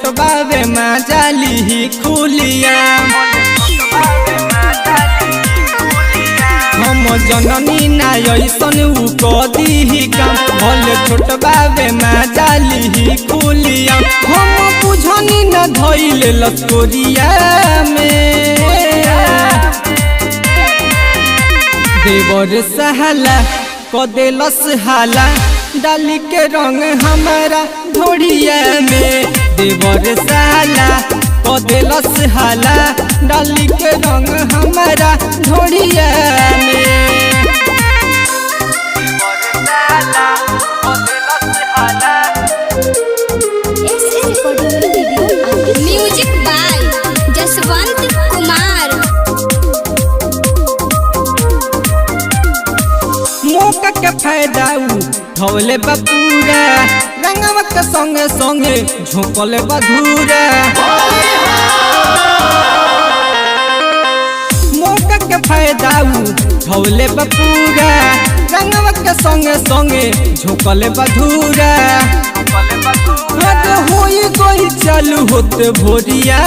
छोट बाबे माँ जाली ही खुलिया हम जननी ना ऐसन उ कदी ही काम भले छोट बाबे माँ जाली ही खुलिया हम बुझनी न धइले लस्कोरिया में देवर सहाला कदेलस हाला डाली के रंग हमारा ढोड़िया में देवर सहाला कदेलस हाला डाली के रंग हमारा ढोड़िया में म्यूजिक बाय जसवंत कुमार। मौका के फायदा उठौले बपूरा रंगवा के संगे संगे झोंकले बधूरा मौका के फायदा उठौले बपूरा रंगवा के संगे संगे झोंकले बधूरा होई कोई चालू होते भोरिया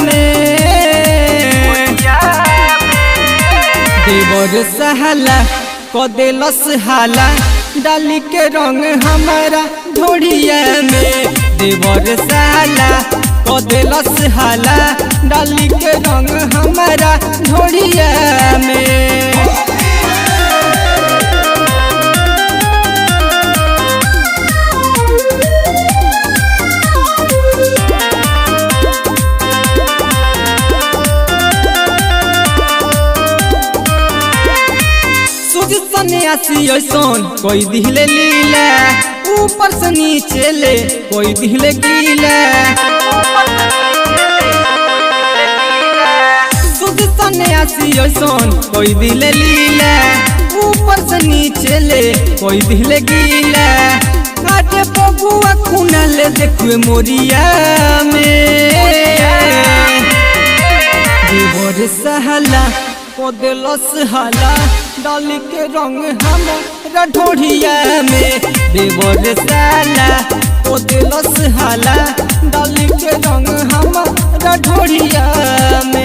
में देवर सहाला कदेलस हाला डाली के रंग हमारा ढोड़िया में देवर सहाला कदेलस हाला डाली के रंग हमारा ढोड़िया में सन्यासी ऐसन कोई दिले लीला ऊपर से नीचे ले कोई दिले गीला सुध सन्यासी ऐसन कोई दिले लीला ऊपर से नीचे ले कोई दिले गीला काटे बबुआ खुना ले देखुए मोरिया में देवर सहाला कदेलस हाला डाली के रंग हमारा ढोड़िया में देवर सहाला कदेलस हाला डाली के रंग हमारा ढोड़िया में।